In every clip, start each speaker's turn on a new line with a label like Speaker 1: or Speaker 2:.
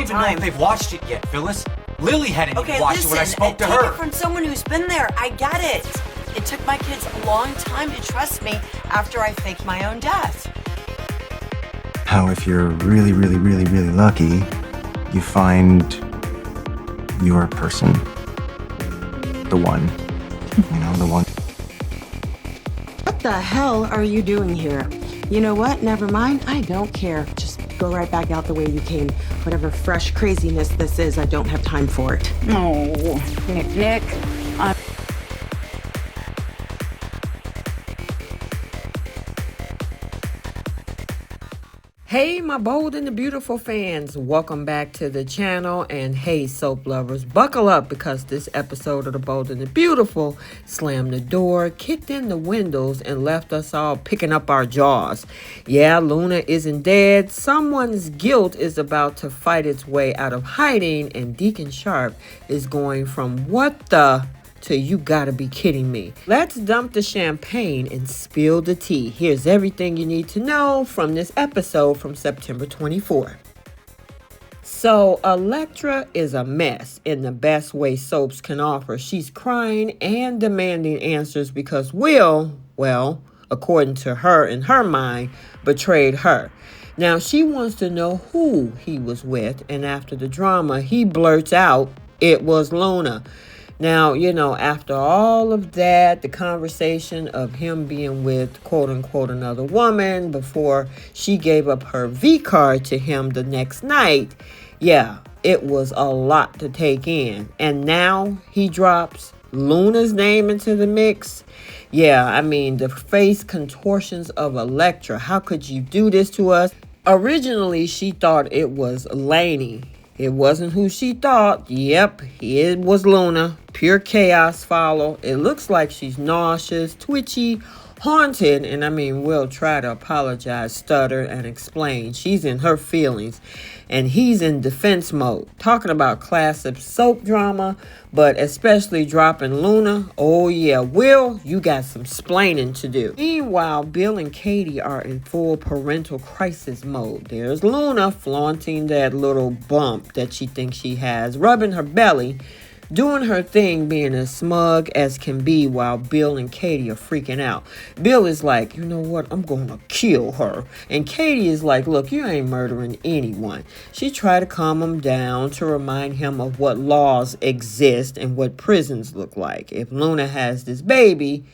Speaker 1: don't even know if they've watched it yet, Phyllis. Lily hadn't even watched it when I spoke to her.
Speaker 2: Take it from someone who's been there. I get it. It took my kids a long time to trust me after I faked my own death.
Speaker 3: How if you're really, really, really, really lucky, you find your person. The one. The one.
Speaker 4: What the hell are you doing here? You know what? Never mind. I don't care. Just go right back out the way you came. Whatever fresh craziness this is, I don't have time for it.
Speaker 5: Oh, Nick.
Speaker 6: Hey, my bold and the beautiful fans, welcome back to the channel. And hey, soap lovers, buckle up because this episode of the Bold and the Beautiful slammed the door, kicked in the windows, and left us all picking up our jaws. Yeah, Luna isn't dead. Someone's guilt is about to fight its way out of hiding, and Deacon Sharpe is going from what the to you gotta be kidding me. Let's dump the champagne and spill the tea. Here's everything you need to know from this episode from September 24th. So Electra is a mess in the best way soaps can offer. She's crying and demanding answers because Will, well, according to her in her mind, betrayed her. Now she wants to know who he was with, and after the drama, he blurts out it was Luna. Now, after all of that, the conversation of him being with, quote unquote, another woman before she gave up her V card to him the next night, yeah, it was a lot to take in. And now he drops Luna's name into the mix. Yeah, I mean, the face contortions of Electra. How could you do this to us? Originally, she thought it was Lainey. It wasn't who she thought. Yep, it was Luna. Pure chaos follow. It looks like she's nauseous, twitchy, haunted, and Will try to apologize, stutter, and explain. She's in her feelings, and he's in defense mode. Talking about classic soap drama, but especially dropping Luna. Oh yeah, Will, you got some splaining to do. Meanwhile, Bill and Katie are in full parental crisis mode. There's Luna flaunting that little bump that she thinks she has, rubbing her belly, doing her thing, being as smug as can be, while Bill and Katie are freaking out. Bill is like, you know what, I'm gonna kill her. And Katie is like, look, you ain't murdering anyone. She tried to calm him down to remind him of what laws exist and what prisons look like. If Luna has this baby,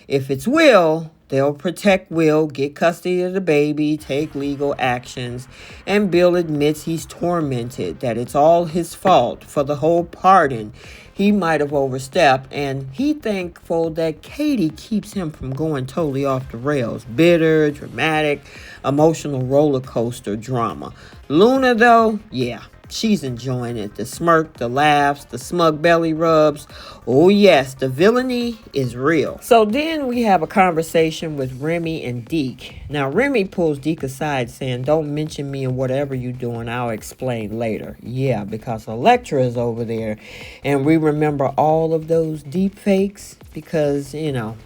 Speaker 6: if it's Will, they'll protect Will, get custody of the baby, take legal actions. And Bill admits he's tormented, that it's all his fault for the whole pardon. He might have overstepped, and he's thankful that Katie keeps him from going totally off the rails. Bitter, dramatic, emotional roller coaster drama. Luna, though, yeah, she's enjoying it. The smirk, the laughs, the smug belly rubs. Oh yes, the villainy is real. So then we have a conversation with Remy and Deke. Now Remy pulls Deke aside saying, don't mention me in whatever you're doing. I'll explain later. Yeah, because Electra is over there. And we remember all of those deep fakes because,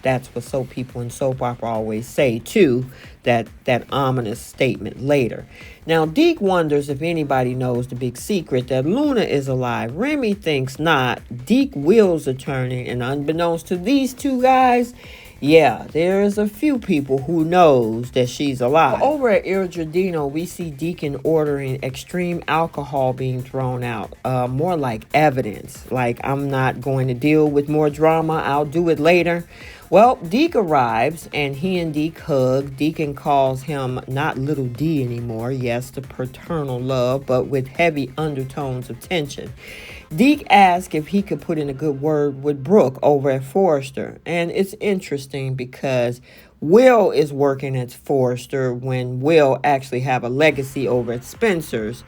Speaker 6: that's what soap people in soap opera always say too. That ominous statement later. Now, Deke wonders if anybody knows the big secret that Luna is alive. Remy thinks not. Deke Will's attorney, and unbeknownst to these two guys, yeah, there's a few people who knows that she's alive. Over at Il Giardino, we see Deacon ordering extreme alcohol being thrown out. More like evidence. Like, I'm not going to deal with more drama. I'll do it later. Well, Deke arrives, and he and Deke hug. Deacon calls him not Little D anymore. Yes, the paternal love, but with heavy undertones of tension. Deke asks if he could put in a good word with Brooke over at Forrester. And it's interesting because Will is working at Forrester when Will actually have a legacy over at Spencer's.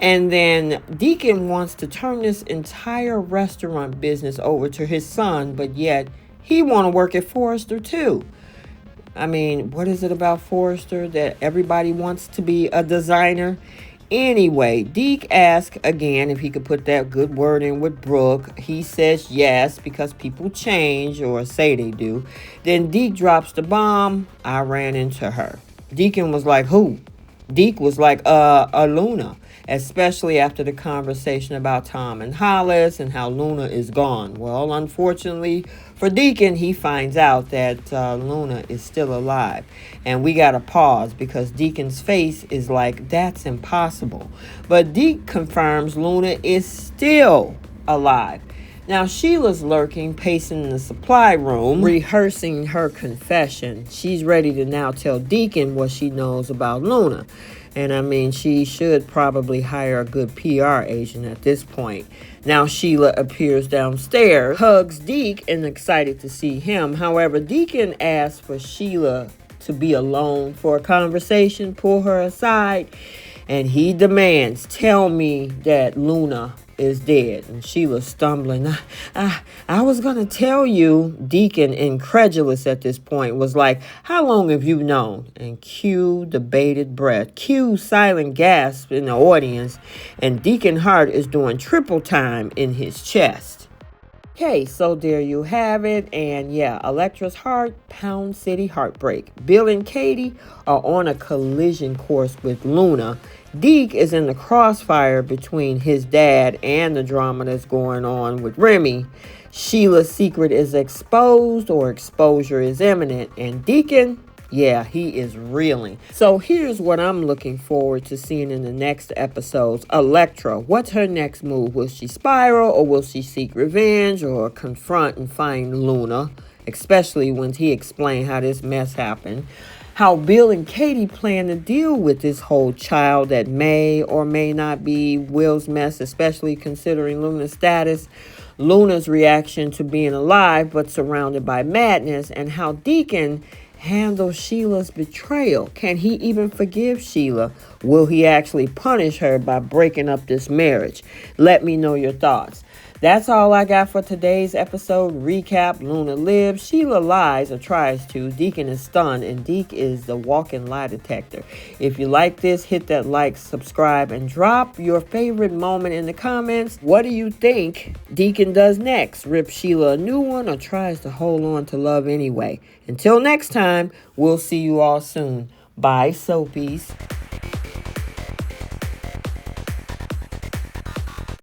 Speaker 6: And then Deacon wants to turn this entire restaurant business over to his son, but yet he want to work at Forrester too. What is it about Forrester that everybody wants to be a designer? Anyway, Deke asks again if he could put that good word in with Brooke. He says yes because people change, or say they do. Then Deke drops the bomb. I ran into her. Deacon was like, who? Deke was like, Luna. especially after the conversation about Tom and Hollis and how Luna is gone. Well, unfortunately for Deacon, he finds out that Luna is still alive. And we got to pause because Deacon's face is like, that's impossible. But Deke confirms Luna is still alive. Now, Sheila's lurking, pacing in the supply room, rehearsing her confession. She's ready to now tell Deacon what she knows about Luna. And I mean, she should probably hire a good PR agent at this point. Now, Sheila appears downstairs, hugs Deke, and excited to see him. However, Deacon asks for Sheila to be alone for a conversation, pull her aside, and he demands, tell me that Luna is dead. And Sheila's stumbling. I was going to tell you. Deacon, incredulous at this point, was like, how long have you known? And cue the bated breath. Cue silent gasp in the audience. And Deacon Hart is doing triple time in his chest. Okay, so there you have it. And yeah, Electra's heart, Pound City heartbreak. Bill and Katie are on a collision course with Luna. Deke is in the crossfire between his dad and the drama that's going on with Remy. Sheila's secret is exposed, or exposure is imminent. And Deacon, yeah, he is reeling. So here's what I'm looking forward to seeing in the next episodes. Electra, what's her next move? Will she spiral, or will she seek revenge, or confront and find Luna? Especially when he explained how this mess happened. How Bill and Katie plan to deal with this whole child that may or may not be Will's mess, especially considering Luna's status. Luna's reaction to being alive but surrounded by madness, and how Deacon handles Sheila's betrayal. Can he even forgive Sheila? Will he actually punish her by breaking up this marriage? Let me know your thoughts. That's all I got for today's episode recap. Luna lives, Sheila lies or tries to. Deacon is stunned, and Deke is the walking lie detector. If you like this, hit that like, subscribe, and drop your favorite moment in the comments. What do you think Deacon does next? Rip Sheila a new one, or tries to hold on to love anyway? Until next time, we'll see you all soon. Bye, Soapies.